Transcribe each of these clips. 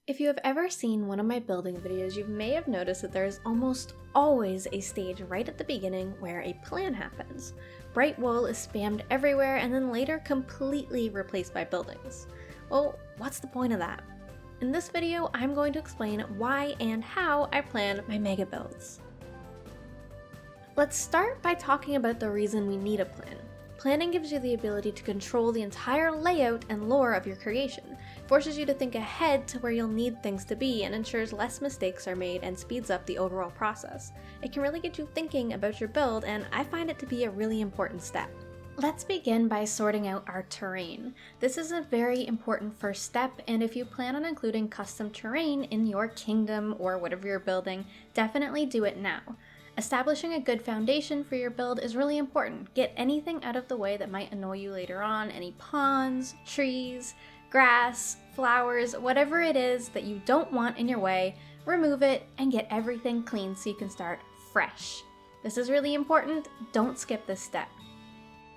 If you have ever seen one of my building videos, you may have noticed that there is almost always a stage right at the beginning where a plan happens. Bright wool is spammed everywhere and then later completely replaced by buildings. Well, what's the point of that? In this video, I'm going to explain why and how I plan my mega builds. Let's start by talking about the reason we need a plan. Planning gives you the ability to control the entire layout and lore of your creation, forces you to think ahead to where you'll need things to be, and ensures less mistakes are made and speeds up the overall process. It can really get you thinking about your build, and I find it to be a really important step. Let's begin by sorting out our terrain. This is a very important first step, and if you plan on including custom terrain in your kingdom or whatever you're building, definitely do it now. Establishing a good foundation for your build is really important. Get anything out of the way that might annoy you later on, any ponds, trees, grass, flowers, whatever it is that you don't want in your way, remove it and get everything clean so you can start fresh. This is really important, don't skip this step.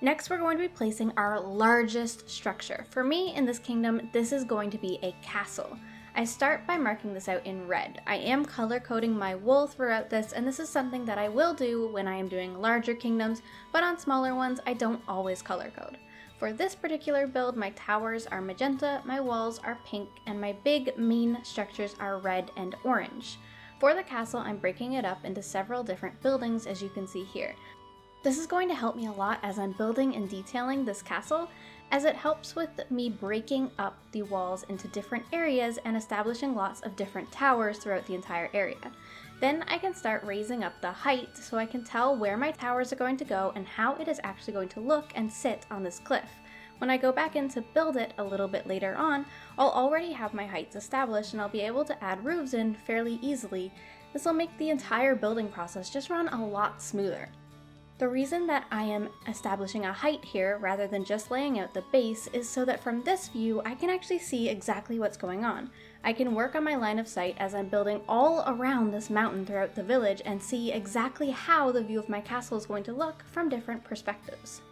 Next, we're going to be placing our largest structure. For me, in this kingdom, this is going to be a castle. I start by marking this out in red. I am color coding my wool throughout this, and this is something that I will do when I am doing larger kingdoms, but on smaller ones, I don't always color code. For this particular build, my towers are magenta, my walls are pink, and my big main structures are red and orange. For the castle, I'm breaking it up into several different buildings, as you can see here. This is going to help me a lot as I'm building and detailing this castle, as it helps with me breaking up the walls into different areas and establishing lots of different towers throughout the entire area. Then I can start raising up the height so I can tell where my towers are going to go and how it is actually going to look and sit on this cliff. When I go back in to build it a little bit later on, I'll already have my heights established and I'll be able to add roofs in fairly easily. This will make the entire building process just run a lot smoother. The reason that I am establishing a height here rather than just laying out the base is so that from this view I can actually see exactly what's going on. I can work on my line of sight as I'm building all around this mountain throughout the village and see exactly how the view of my castle is going to look from different perspectives.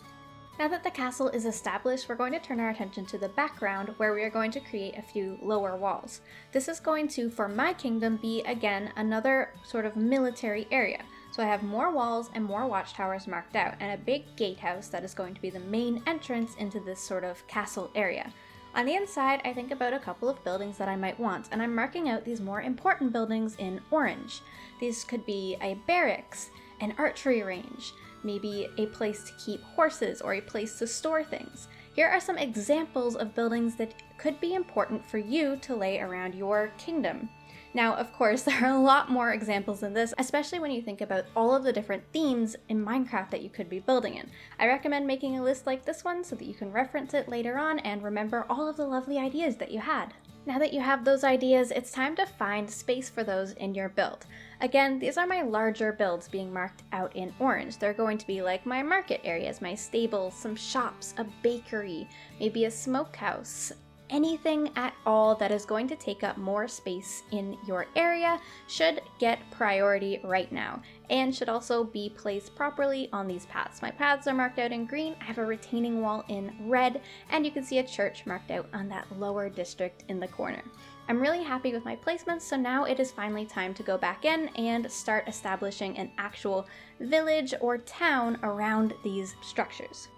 Now that the castle is established, we're going to turn our attention to the background where we are going to create a few lower walls. This is going to, for my kingdom, be again another sort of military area. So I have more walls and more watchtowers marked out, and a big gatehouse that is going to be the main entrance into this sort of castle area. On the inside, I think about a couple of buildings that I might want, and I'm marking out these more important buildings in orange. These could be a barracks, an archery range, maybe a place to keep horses or a place to store things. Here are some examples of buildings that could be important for you to lay around your kingdom. Now, of course, there are a lot more examples than this, especially when you think about all of the different themes in Minecraft that you could be building in. I recommend making a list like this one so that you can reference it later on and remember all of the lovely ideas that you had. Now that you have those ideas, it's time to find space for those in your build. Again, these are my larger builds being marked out in orange. They're going to be like my market areas, my stables, some shops, a bakery, maybe a smokehouse. Anything at all that is going to take up more space in your area should get priority right now and should also be placed properly on these paths. My paths are marked out in green, I have a retaining wall in red, and you can see a church marked out on that lower district in the corner. I'm really happy with my placements, so now it is finally time to go back in and start establishing an actual village or town around these structures.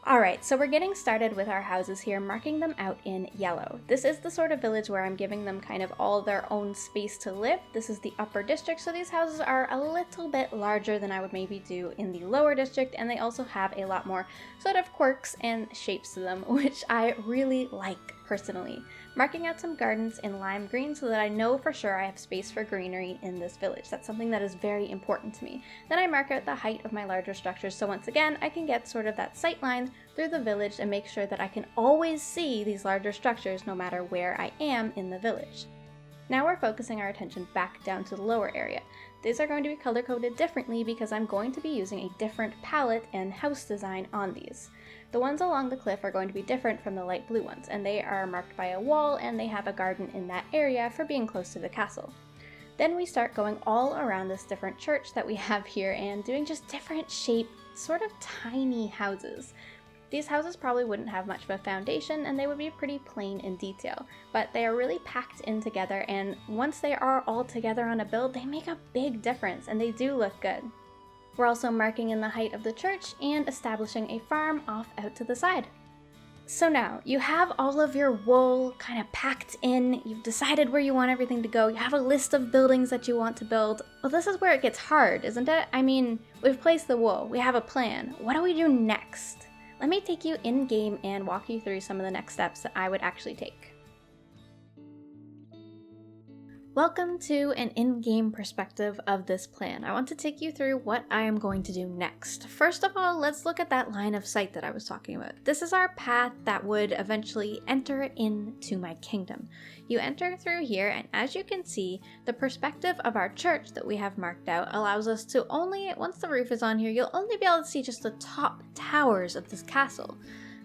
Alright, so we're getting started with our houses here, marking them out in yellow. This is the sort of village where I'm giving them kind of all their own space to live. This is the upper district, so these houses are a little bit larger than I would maybe do in the lower district, and they also have a lot more sort of quirks and shapes to them, which I really like personally. Marking out some gardens in lime green so that I know for sure I have space for greenery in this village. That's something that is very important to me. Then I mark out the height of my larger structures so once again I can get sort of that sight line through the village and make sure that I can always see these larger structures no matter where I am in the village. Now we're focusing our attention back down to the lower area. These are going to be color coded differently because I'm going to be using a different palette and house design on these. The ones along the cliff are going to be different from the light blue ones, and they are marked by a wall and they have a garden in that area for being close to the castle. Then we start going all around this different church that we have here and doing just different shaped, sort of tiny houses. These houses probably wouldn't have much of a foundation and they would be pretty plain in detail, but they are really packed in together, and once they are all together on a build, they make a big difference and they do look good. We're also marking in the height of the church and establishing a farm off out to the side. So now, you have all of your wool kind of packed in, you've decided where you want everything to go, you have a list of buildings that you want to build. Well, this is where it gets hard, isn't it? I mean, we've placed the wool, we have a plan. What do we do next? Let me take you in-game and walk you through some of the next steps that I would actually take. Welcome to an in-game perspective of this plan. I want to take you through what I am going to do next. First of all, let's look at that line of sight that I was talking about. This is our path that would eventually enter into my kingdom. You enter through here, and as you can see, the perspective of our church that we have marked out allows us to only, once the roof is on here, you'll only be able to see just the top towers of this castle.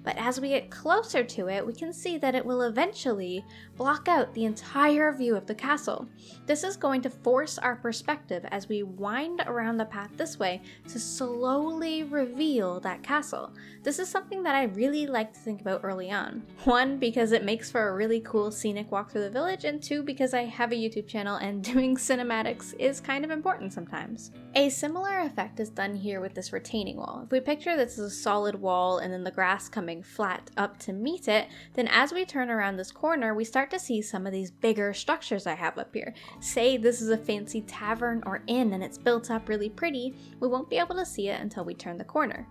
But as we get closer to it, we can see that it will eventually block out the entire view of the castle. This is going to force our perspective as we wind around the path this way to slowly reveal that castle. This is something that I really like to think about early on. One, because it makes for a really cool scenic walk through the village, and two, because I have a YouTube channel and doing cinematics is kind of important sometimes. A similar effect is done here with this retaining wall. If we picture this as a solid wall and then the grass coming flat up to meet it, then as we turn around this corner, we start to see some of these bigger structures I have up here. Say this is a fancy tavern or inn and it's built up really pretty, we won't be able to see it until we turn the corner.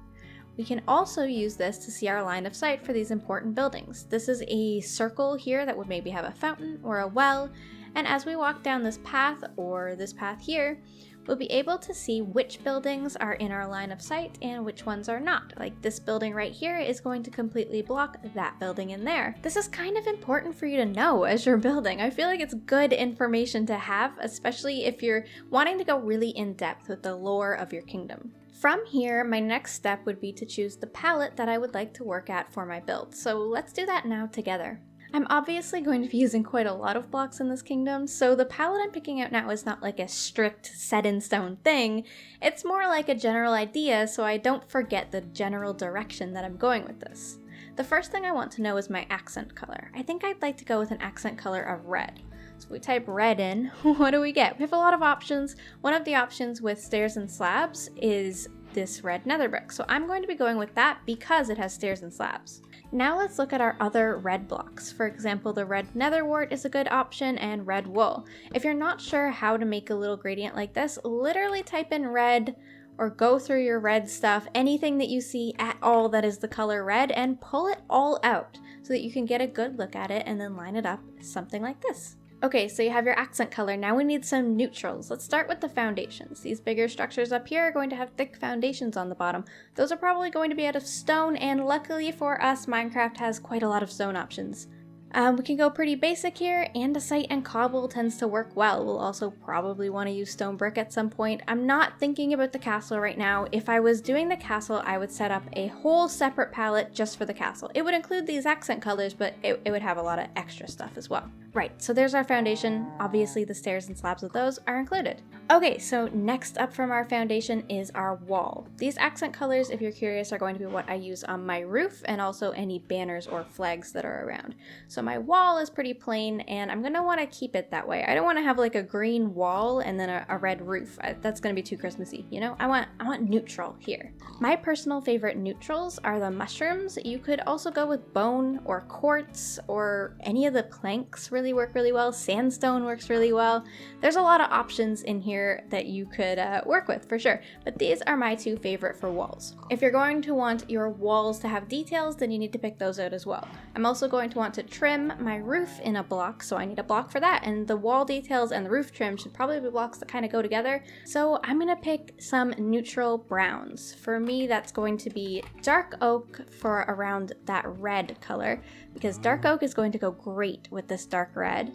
We can also use this to see our line of sight for these important buildings. This is a circle here that would maybe have a fountain or a well, and as we walk down this path or this path here, we'll be able to see which buildings are in our line of sight and which ones are not. Like this building right here is going to completely block that building in there. This is kind of important for you to know as you're building. I feel like it's good information to have, especially if you're wanting to go really in depth with the lore of your kingdom. From here, my next step would be to choose the palette that I would like to work at for my build. So let's do that now together. I'm obviously going to be using quite a lot of blocks in this kingdom, so the palette I'm picking out now is not like a strict set-in-stone thing. It's more like a general idea, so I don't forget the general direction that I'm going with this. The first thing I want to know is my accent color. I think I'd like to go with an accent color of red. So if we type red in, what do we get? We have a lot of options. One of the options with stairs and slabs is this red nether brick, so I'm going to be going with that because it has stairs and slabs. Now let's look at our other red blocks. For example, the red nether wart is a good option, and red wool. If you're not sure how to make a little gradient like this, literally type in red or go through your red stuff, anything that you see at all that is the color red, and pull it all out so that you can get a good look at it and then line it up something like this. Okay, so you have your accent color. Now we need some neutrals. Let's start with the foundations. These bigger structures up here are going to have thick foundations on the bottom. Those are probably going to be out of stone, and luckily for us, Minecraft has quite a lot of stone options. We can go pretty basic here. Andesite and cobble tends to work well. We'll also probably want to use stone brick at some point. I'm not thinking about the castle right now. If I was doing the castle, I would set up a whole separate palette just for the castle. It would include these accent colors, but it would have a lot of extra stuff as well. Right, so there's our foundation. Obviously the stairs and slabs of those are included. Okay, so next up from our foundation is our wall. These accent colors, if you're curious, are going to be what I use on my roof and also any banners or flags that are around. So my wall is pretty plain, and I'm gonna want to keep it that way. I don't want to have like a green wall and then a red roof. That's gonna be too Christmassy, you know? I want neutral here. My personal favorite neutrals are the mushrooms. You could also go with bone or quartz, or any of the planks really work really well. Sandstone works really well. There's a lot of options in here that you could work with for sure, but these are my two favorite for walls. If you're going to want your walls to have details, then you need to pick those out as well. I'm also going to want to trim my roof in a block, so I need a block for that, and the wall details and the roof trim should probably be blocks that kind of go together, so I'm gonna pick some neutral browns. For me, that's going to be dark oak for around that red color, because dark oak is going to go great with this dark red,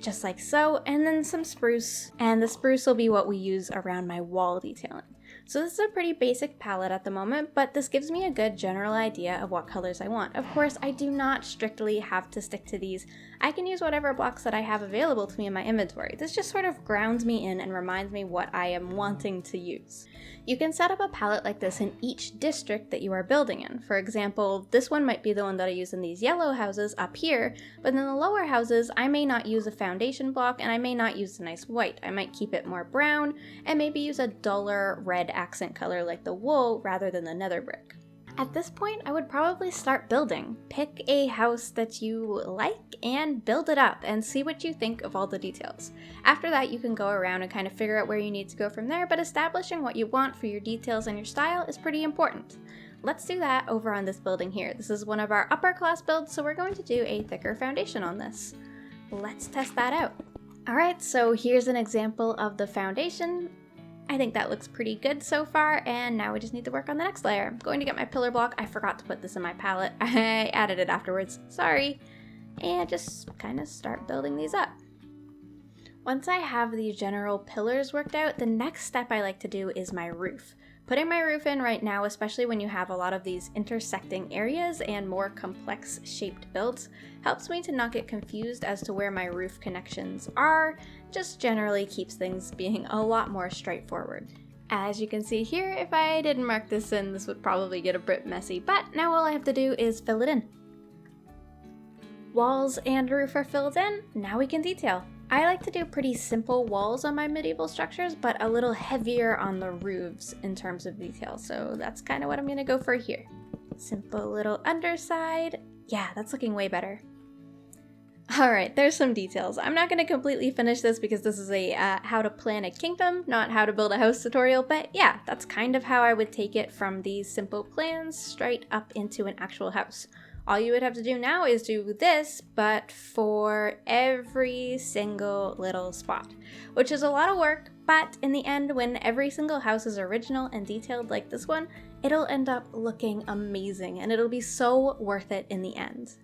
just like so, and then some spruce, and the spruce will be what we use around my wall detailing. So this is a pretty basic palette at the moment, but this gives me a good general idea of what colors I want. Of course, I do not strictly have to stick to these. I can use whatever blocks that I have available to me in my inventory. This just sort of grounds me in and reminds me what I am wanting to use. You can set up a palette like this in each district that you are building in. For example, this one might be the one that I use in these yellow houses up here, but in the lower houses, I may not use a foundation block and I may not use a nice white. I might keep it more brown and maybe use a duller red accent color like the wool rather than the nether brick. At this point, I would probably start building. Pick a house that you like and build it up and see what you think of all the details. After that, you can go around and kind of figure out where you need to go from there, but establishing what you want for your details and your style is pretty important. Let's do that over on this building here. This is one of our upper class builds, so we're going to do a thicker foundation on this. Let's test that out. Alright, so here's an example of the foundation. I think that looks pretty good so far, and now we just need to work on the next layer. I'm going to get my pillar block. I forgot to put this in my palette. I added it afterwards, sorry. And just kind of start building these up. Once I have the general pillars worked out, the next step I like to do is my roof. Putting my roof in right now, especially when you have a lot of these intersecting areas and more complex shaped builds, helps me to not get confused as to where my roof connections are, just generally keeps things being a lot more straightforward. As you can see here, if I didn't mark this in, this would probably get a bit messy, but now all I have to do is fill it in. Walls and roof are filled in, now we can detail. I like to do pretty simple walls on my medieval structures, but a little heavier on the roofs in terms of detail, so that's kind of what I'm going to go for here. Simple little underside. Yeah, that's looking way better. Alright, there's some details. I'm not going to completely finish this because this is a how to plan a kingdom, not how to build a house tutorial, but yeah, that's kind of how I would take it from these simple plans straight up into an actual house. All you would have to do now is do this, but for every single little spot, which is a lot of work, but in the end, when every single house is original and detailed like this one, it'll end up looking amazing, and it'll be so worth it in the end.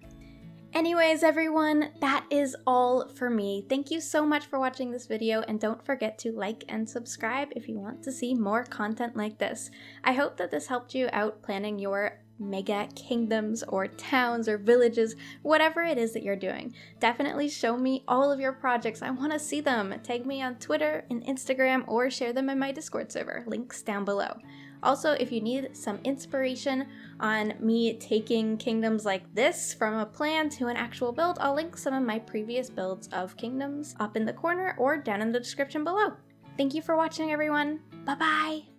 Anyways, everyone, that is all for me. Thank you so much for watching this video, and don't forget to like and subscribe if you want to see more content like this. I hope that this helped you out planning your mega kingdoms or towns or villages, whatever it is that you're doing. Definitely show me all of your projects. I want to see them. Tag me on Twitter and Instagram or share them in my Discord server. Links down below. Also, if you need some inspiration on me taking kingdoms like this from a plan to an actual build, I'll link some of my previous builds of kingdoms up in the corner or down in the description below. Thank you for watching, everyone. Bye-bye!